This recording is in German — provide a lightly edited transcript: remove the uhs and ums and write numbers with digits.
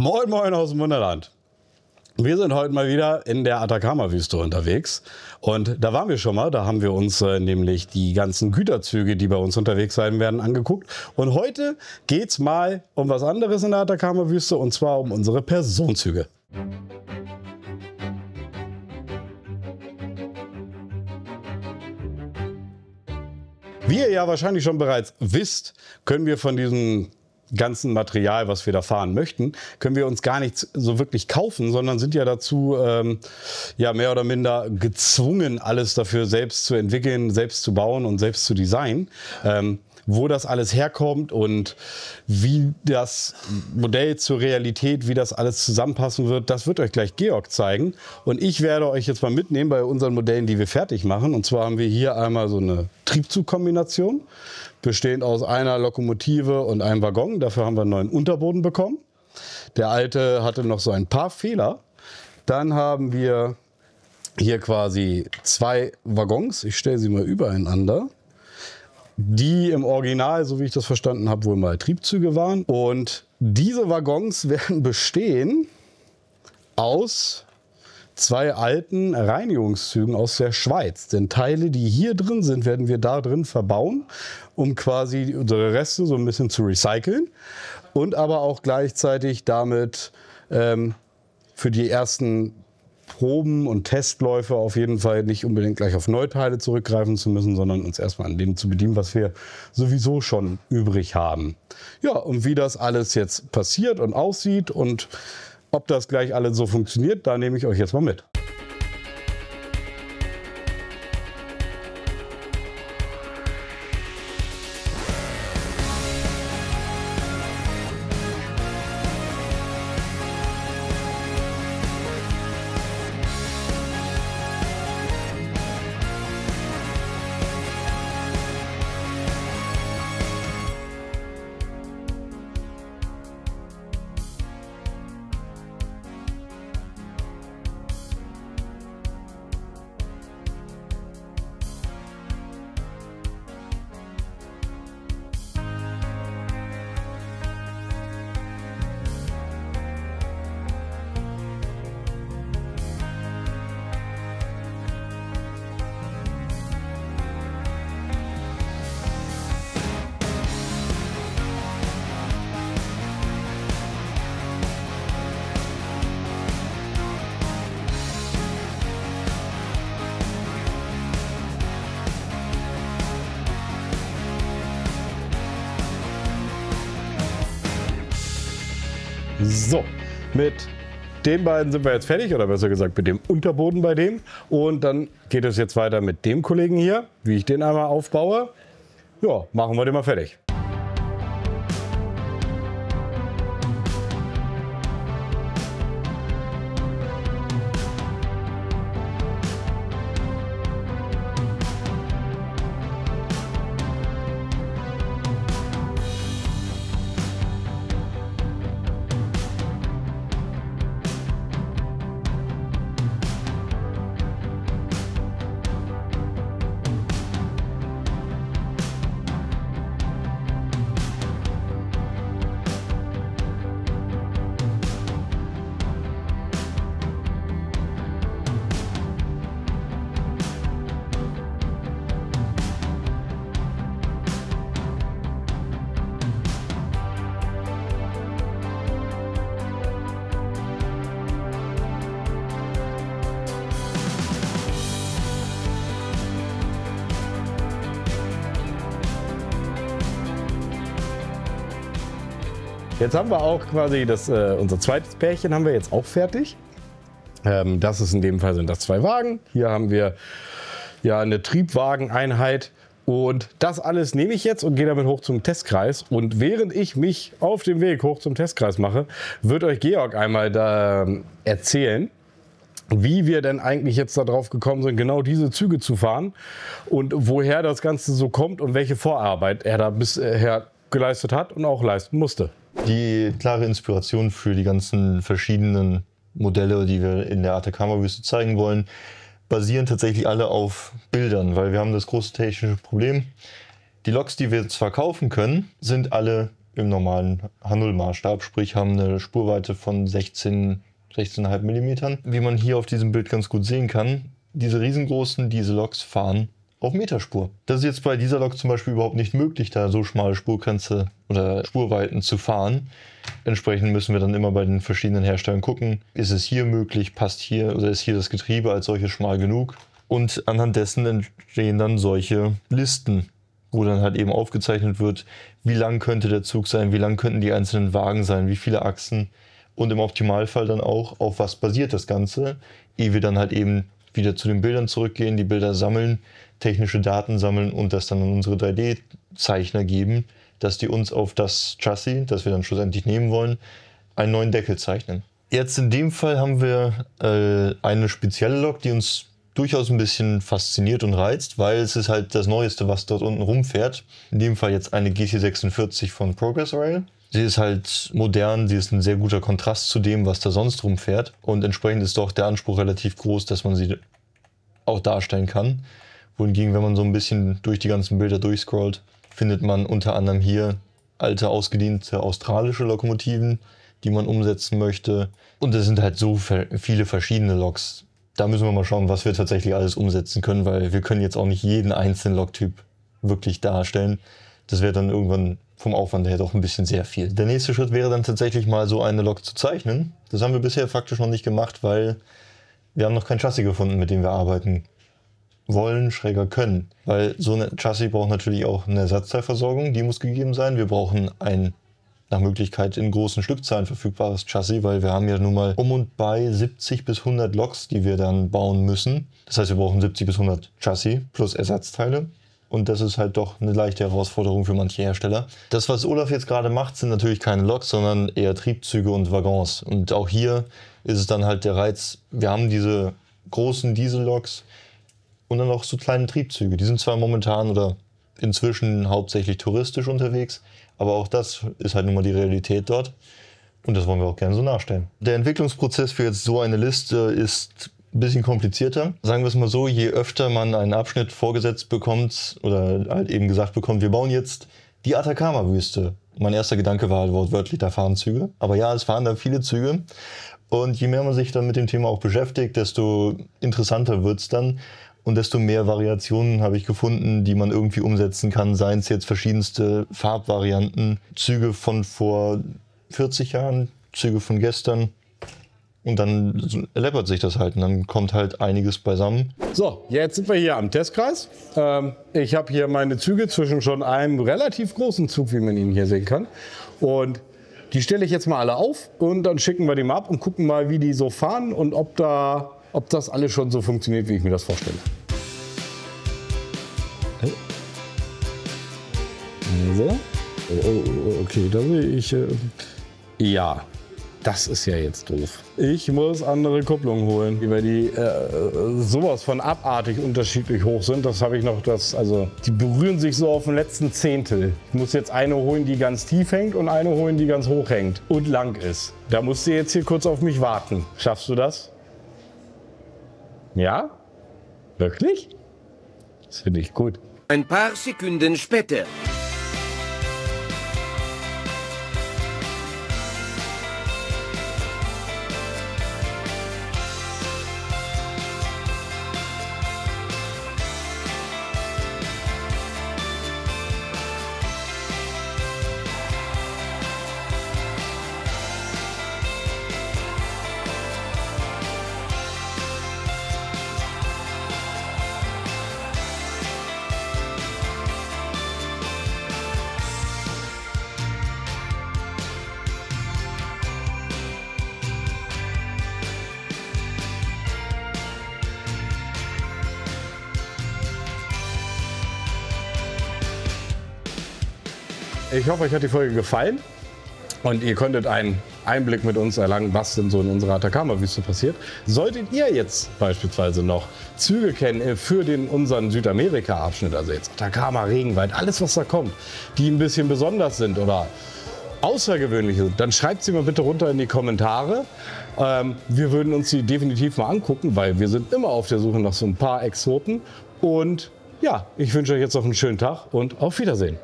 Moin Moin aus dem Wunderland. Wir sind heute mal wieder in der Atacama-Wüste unterwegs und da waren wir schon mal, da haben wir uns nämlich die ganzen Güterzüge, die bei uns unterwegs sein werden, angeguckt. Und heute geht es mal um was anderes in der Atacama-Wüste und zwar um unsere Personenzüge. Wie ihr ja wahrscheinlich schon bereits wisst, können wir von diesem ganzen Material, was wir da fahren möchten, können wir uns gar nichts so wirklich kaufen, sondern sind ja dazu ja mehr oder minder gezwungen, alles dafür selbst zu entwickeln, selbst zu bauen und selbst zu designen. Wo das alles herkommt und wie das Modell zur Realität, wie das alles zusammenpassen wird, das wird euch gleich Georg zeigen. Und ich werde euch jetzt mal mitnehmen bei unseren Modellen, die wir fertig machen. Und zwar haben wir hier einmal so eine Triebzugkombination, bestehend aus einer Lokomotive und einem Waggon. Dafür haben wir einen neuen Unterboden bekommen. Der alte hatte noch so ein paar Fehler. Dann haben wir hier quasi zwei Waggons. Ich stelle sie mal übereinander, die im Original, so wie ich das verstanden habe, wohl mal Triebzüge waren. Und diese Waggons werden bestehen aus zwei alten Reinigungszügen aus der Schweiz. Denn Teile, die hier drin sind, werden wir da drin verbauen, um quasi unsere Reste so ein bisschen zu recyceln und aber auch gleichzeitig damit für die ersten Proben und Testläufe auf jeden Fall nicht unbedingt gleich auf Neuteile zurückgreifen zu müssen, sondern uns erstmal an dem zu bedienen, was wir sowieso schon übrig haben. Ja, und wie das alles jetzt passiert und aussieht und ob das gleich alles so funktioniert, da nehme ich euch jetzt mal mit. So, mit den beiden sind wir jetzt fertig, oder besser gesagt mit dem Unterboden bei dem. Und dann geht es jetzt weiter mit dem Kollegen hier, wie ich den einmal aufbaue. Ja, machen wir den mal fertig. Jetzt haben wir auch quasi unser zweites Pärchen haben wir jetzt auch fertig. Das ist in dem Fall sind das zwei Wagen. Hier haben wir ja eine Triebwageneinheit und das alles nehme ich jetzt und gehe damit hoch zum Testkreis. Und während ich mich auf dem Weg hoch zum Testkreis mache, wird euch Georg einmal da erzählen, wie wir denn eigentlich jetzt darauf gekommen sind, genau diese Züge zu fahren und woher das Ganze so kommt und welche Vorarbeit er da bisher geleistet hat und auch leisten musste. Die klare Inspiration für die ganzen verschiedenen Modelle, die wir in der Atacama-Wüste zeigen wollen, basieren tatsächlich alle auf Bildern, weil wir haben das große technische Problem. Die Loks, die wir jetzt verkaufen können, sind alle im normalen H0-Maßstab, sprich haben eine Spurweite von 16,5 mm. Wie man hier auf diesem Bild ganz gut sehen kann, diese riesengroßen Dieselloks fahren auf Meterspur. Das ist jetzt bei dieser Lok zum Beispiel überhaupt nicht möglich, da so schmale Spurgrenze oder Spurweiten zu fahren. Entsprechend müssen wir dann immer bei den verschiedenen Herstellern gucken, ist es hier möglich, passt hier oder ist hier das Getriebe als solches schmal genug. Und anhand dessen entstehen dann solche Listen, wo dann halt eben aufgezeichnet wird, wie lang könnte der Zug sein, wie lang könnten die einzelnen Wagen sein, wie viele Achsen und im Optimalfall dann auch, auf was basiert das Ganze, ehe wir dann halt eben wieder zu den Bildern zurückgehen, die Bilder sammeln, technische Daten sammeln und das dann an unsere 3D-Zeichner geben, dass die uns auf das Chassis, das wir dann schlussendlich nehmen wollen, einen neuen Deckel zeichnen. Jetzt in dem Fall haben wir eine spezielle Lok, die uns durchaus ein bisschen fasziniert und reizt, weil es ist halt das Neueste, was dort unten rumfährt. In dem Fall jetzt eine GT46 von Progress Rail. Sie ist halt modern, sie ist ein sehr guter Kontrast zu dem, was da sonst rumfährt. Und entsprechend ist doch der Anspruch relativ groß, dass man sie auch darstellen kann. Wohingegen, wenn man so ein bisschen durch die ganzen Bilder durchscrollt, findet man unter anderem hier alte, ausgediente australische Lokomotiven, die man umsetzen möchte. Und es sind halt so viele verschiedene Loks. Da müssen wir mal schauen, was wir tatsächlich alles umsetzen können, weil wir können jetzt auch nicht jeden einzelnen Loktyp wirklich darstellen. Das wäre dann irgendwann vom Aufwand her doch ein bisschen sehr viel. Der nächste Schritt wäre dann tatsächlich mal so eine Lok zu zeichnen. Das haben wir bisher faktisch noch nicht gemacht, weil wir haben noch kein Chassis gefunden, mit dem wir arbeiten wollen, schräger können. Weil so ein Chassis braucht natürlich auch eine Ersatzteilversorgung, die muss gegeben sein. Wir brauchen ein nach Möglichkeit in großen Stückzahlen verfügbares Chassis, weil wir haben ja nun mal um und bei 70 bis 100 Loks, die wir dann bauen müssen. Das heißt, wir brauchen 70 bis 100 Chassis plus Ersatzteile. Und das ist halt doch eine leichte Herausforderung für manche Hersteller. Das, was Olaf jetzt gerade macht, sind natürlich keine Loks, sondern eher Triebzüge und Waggons. Und auch hier ist es dann halt der Reiz, wir haben diese großen Dieselloks und dann auch so kleine Triebzüge. Die sind zwar momentan oder inzwischen hauptsächlich touristisch unterwegs, aber auch das ist halt nun mal die Realität dort. Und das wollen wir auch gerne so nachstellen. Der Entwicklungsprozess für jetzt so eine Liste ist ein bisschen komplizierter. Sagen wir es mal so, je öfter man einen Abschnitt vorgesetzt bekommt oder halt eben gesagt bekommt, wir bauen jetzt die Atacama-Wüste. Mein erster Gedanke war halt wortwörtlich, da fahren Züge. Aber ja, es fahren da viele Züge. Und je mehr man sich dann mit dem Thema auch beschäftigt, desto interessanter wird es dann. Und desto mehr Variationen habe ich gefunden, die man irgendwie umsetzen kann. Seien es jetzt verschiedenste Farbvarianten, Züge von vor 40 Jahren, Züge von gestern. Und dann läppert sich das halt und dann kommt halt einiges beisammen. So, jetzt sind wir hier am Testkreis. Ich habe hier meine Züge zwischen schon einem relativ großen Zug, wie man ihn hier sehen kann. Und die stelle ich jetzt mal alle auf und dann schicken wir die mal ab und gucken mal, wie die so fahren und ob das alles schon so funktioniert, wie ich mir das vorstelle. Also, okay, da sehe ich. Ja, das ist ja jetzt doof. Ich muss andere Kupplungen holen, weil die sowas von abartig unterschiedlich hoch sind. Das habe ich noch, also die berühren sich so auf dem letzten Zehntel. Ich muss jetzt eine holen, die ganz tief hängt und eine holen, die ganz hoch hängt und lang ist. Da musst du jetzt hier kurz auf mich warten. Schaffst du das? Ja? Wirklich? Das finde ich gut. Ein paar Sekunden später. Ich hoffe, euch hat die Folge gefallen und ihr konntet einen Einblick mit uns erlangen, was denn so in unserer Atacama-Wüste passiert. Solltet ihr jetzt beispielsweise noch Züge kennen für unseren Südamerika-Abschnitt, also jetzt Atacama, Regenwald, alles was da kommt, die ein bisschen besonders sind oder außergewöhnlich sind, dann schreibt sie mal bitte runter in die Kommentare. Wir würden uns die definitiv mal angucken, weil wir sind immer auf der Suche nach so ein paar Exoten. Und ja, ich wünsche euch jetzt noch einen schönen Tag und auf Wiedersehen.